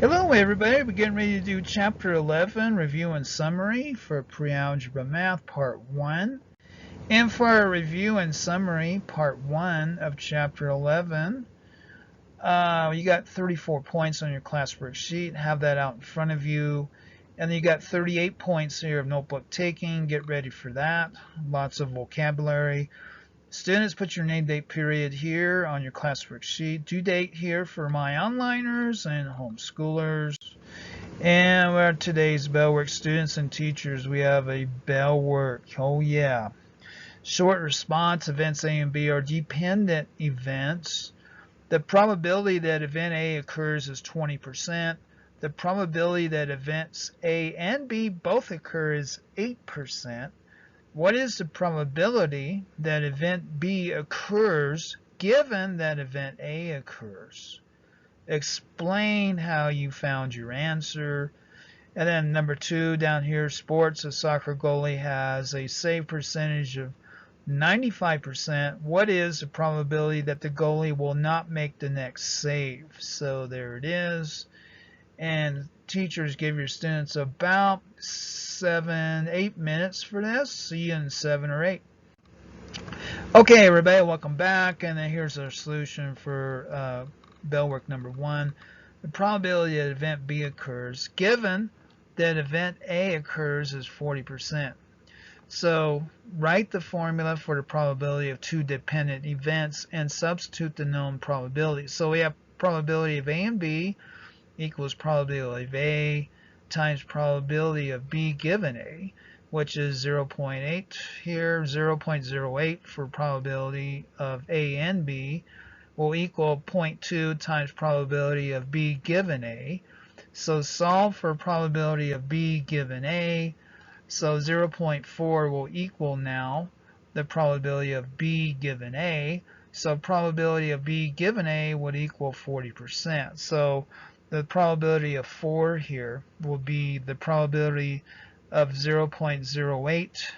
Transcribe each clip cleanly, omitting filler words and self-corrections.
Hello everybody, we're getting ready to do Chapter 11, Review and Summary for Pre-algebra Math Part 1. And for our review and summary, Part 1 of Chapter 11, you got 34 points on your classwork sheet. Have that out in front of you. And then you got 38 points here of notebook taking. Get ready for that. Lots of vocabulary. Students, put your name, date, period here on your classwork sheet. Due date here for my onliners and homeschoolers. And we're today's bell work students and teachers. We have a bell work. Oh yeah. Short response events A and B are dependent events. The probability that event A occurs is 20%. The probability that events A and B both occur is 8%. What is the probability that event B occurs given that event A occurs? Explain how you found your answer. And then number 2 down here, sports, a soccer goalie has a save percentage of 95%. What is the probability that the goalie will not make the next save? So there it is. And teachers give your students about 7-8 minutes for this. See you in 7 or 8. Okay, everybody, welcome back. And then here's our solution for bell work number 1. The probability that event B occurs, given that event A occurs, is 40%. So write the formula for the probability of two dependent events and substitute the known probability. So we have probability of A and B equals probability of A times probability of B given A, which is 0.8 here. 0.08 for probability of A and B will equal 0.2 times probability of B given A. So solve for probability of B given A. So 0.4 will equal now the probability of B given A. So probability of B given A would equal 40%. So the probability of 4 here will be the probability of 0.08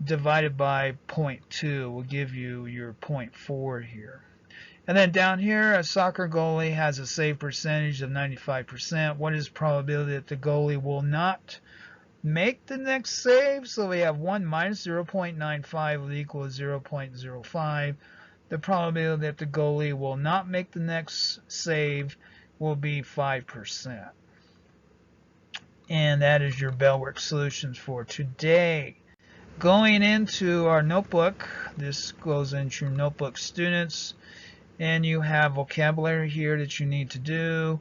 divided by 0.2 will give you your 0.4 here. And then down here, a soccer goalie has a save percentage of 95%. What is the probability that the goalie will not make the next save? So we have 1 minus 0.95 will equal 0.05. The probability that the goalie will not make the next save will be 5%. And that is your bell work solutions for today. Going into our notebook, this goes into your notebook, students, and you have vocabulary here that you need to do.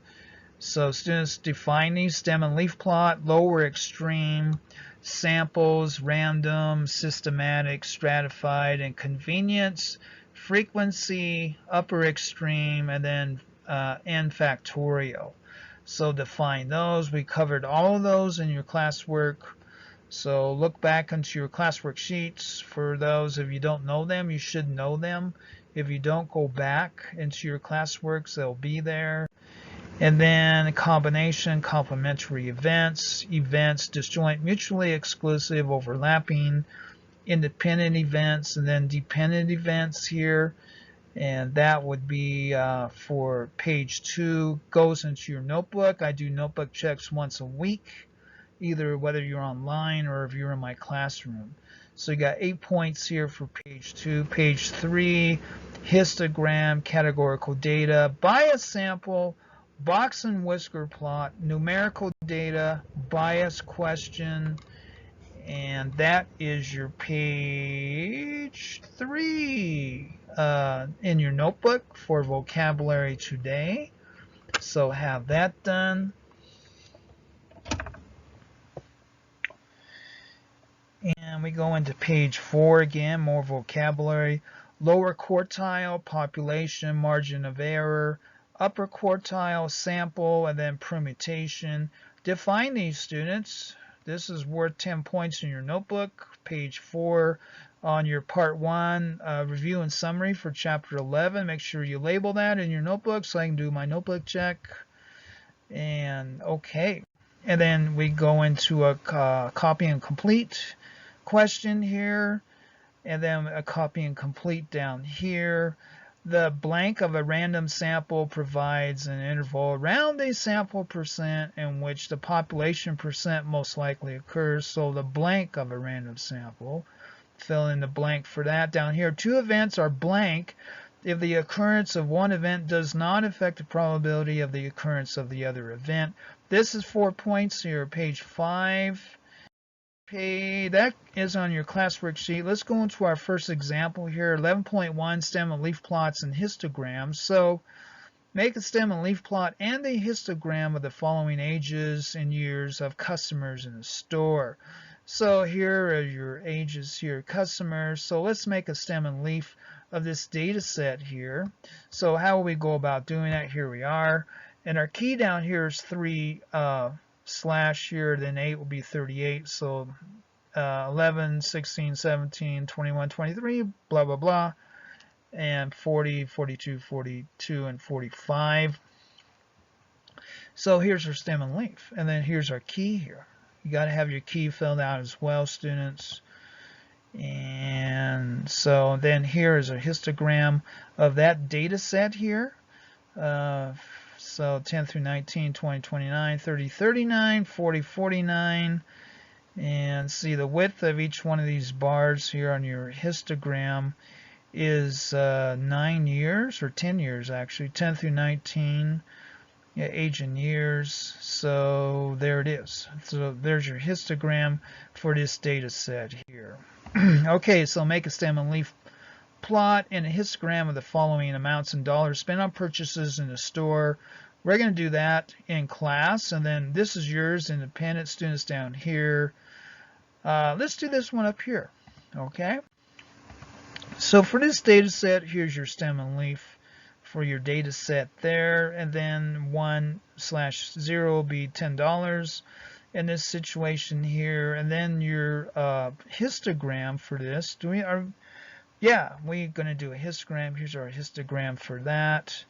So students, define these: stem and leaf plot, lower extreme, samples, random, systematic, stratified, and convenience, frequency, upper extreme, and then n factorial. So define those. We covered all of those in your classwork. So look back into your classwork sheets. For those of you don't know them, you should know them. If you don't, go back into your classworks, they'll be there. And then combination, complementary events, disjoint, mutually exclusive, overlapping, independent events, and then dependent events here. And that would be for page 2, goes into your notebook. I do notebook checks once a week, either whether you're online or if you're in my classroom. So you got 8 points here for page 2. Page 3, histogram, categorical data, bias sample, box and whisker plot, numerical data, bias question, and that is your page 3 in your notebook for vocabulary today. So have that done. And we go into page 4 again, more vocabulary. Lower quartile, population, margin of error, upper quartile, sample, and then permutation. Define these, students. This is worth 10 points in your notebook. Page 4 on your part 1 review and summary for chapter 11. Make sure you label that in your notebook so I can do my notebook check. And okay. And then we go into a copy and complete question here, and then a copy and complete down here. The blank of a random sample provides an interval around a sample percent in which the population percent most likely occurs. So the blank of a random sample, fill in the blank for that. Down here, two events are blank if the occurrence of one event does not affect the probability of the occurrence of the other event. This is 4 points here, page 5. Okay, that is on your class worksheet. Let's go into our first example here, 11.1, stem and leaf plots and histograms. So make a stem and leaf plot and a histogram of the following ages and years of customers in the store. So here are your ages here, customers. So let's make a stem and leaf of this data set here. So how will we go about doing that? Here we are. And our key down here is 3 slash here, then 8 will be 38. So 11, 16, 17, 21, 23, blah, blah, blah. And 40, 42, 42, and 45. So here's our stem and leaf. And then here's our key here. You got to have your key filled out as well, students. And so then here is a histogram of that data set here. So 10 through 19, 20, 29, 30, 39, 40, 49. And see the width of each one of these bars here on your histogram is 9 years, or 10 years actually, 10 through 19, yeah, age in years. So there it is. So there's your histogram for this data set here. Okay, so make a stem and leaf plot and a histogram of the following amounts in dollars spent on purchases in the store. We're going to do that in class, and then this is yours, independent students down here. Let's do this one up here. Okay. So for this data set, here's your stem and leaf for your data set there, and then 1/0 will be $10 in this situation here, and then your histogram for this. Yeah, we're going to do a histogram. Here's our histogram for that.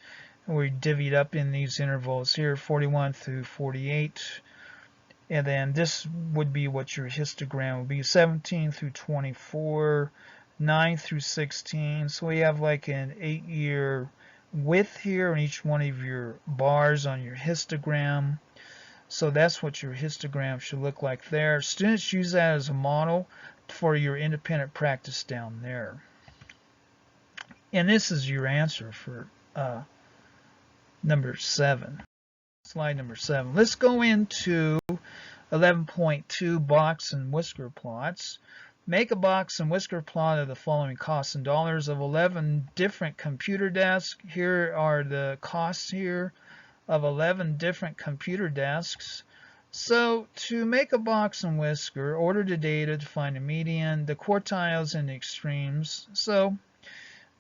And we divvied up in these intervals here, 41 through 48. And then this would be what your histogram would be, 17 through 24, 9 through 16. So we have like an 8-year width here on each one of your bars on your histogram. So that's what your histogram should look like there. Students use that as a model for your independent practice down there. And this is your answer for number 7. Slide number 7. Let's go into 11.2, box and whisker plots. Make a box and whisker plot of the following costs in dollars of 11 different computer desks. Here are the costs here of 11 different computer desks. So to make a box and whisker, order the data to find a median, the quartiles and the extremes. So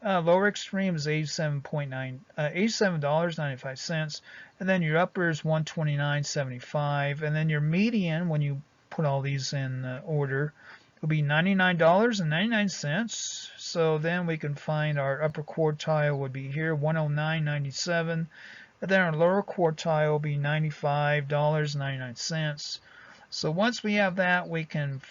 lower extreme is $87.95, and then your upper is $129.75, and then your median, when you put all these in order, will be $99.99. So then we can find our upper quartile would be here, $109.97, and then our lower quartile will be $95.99. So once we have that, we can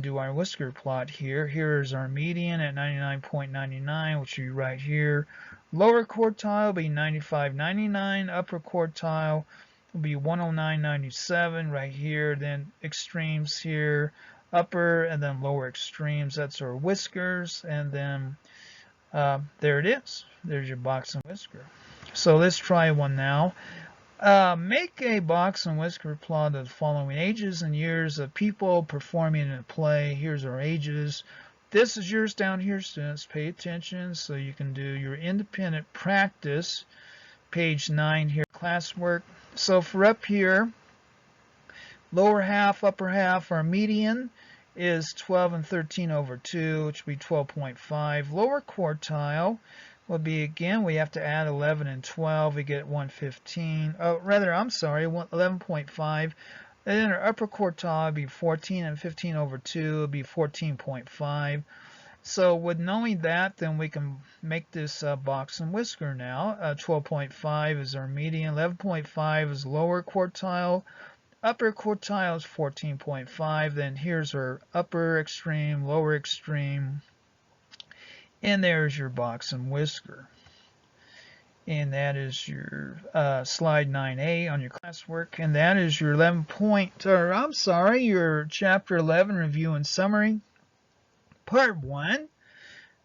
do our whisker plot here. Here is our median at 99.99, which will be right here. Lower quartile will be 95.99. Upper quartile will be 109.97 right here. Then extremes here, upper and then lower extremes. That's our whiskers. And then there it is. There's your box and whisker. So let's try one now. Make a box and whisker plot of the following ages and years of people performing in a play. Here's our ages. This is yours down here, students. Pay attention so you can do your independent practice. Page 9 here, classwork. So for up here, lower half, upper half, our median is 12 and 13 over 2, which would be 12.5. Lower quartile will be, again, we have to add 11 and 12, we get 115. Oh, rather, I'm sorry, 11.5. And then our upper quartile would be 14 and 15 over 2, would be 14.5. So with knowing that, then we can make this box and whisker now. 12.5 is our median, 11.5 is lower quartile, upper quartile is 14.5. Then here's our upper extreme, lower extreme. And there's your box and whisker. And that is your slide 9A on your classwork. And that is your your chapter 11 review and summary, part 1,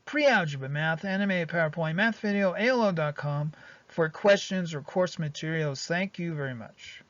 pre-algebra math, animated PowerPoint math video, AOL.com. For questions or course materials, thank you very much.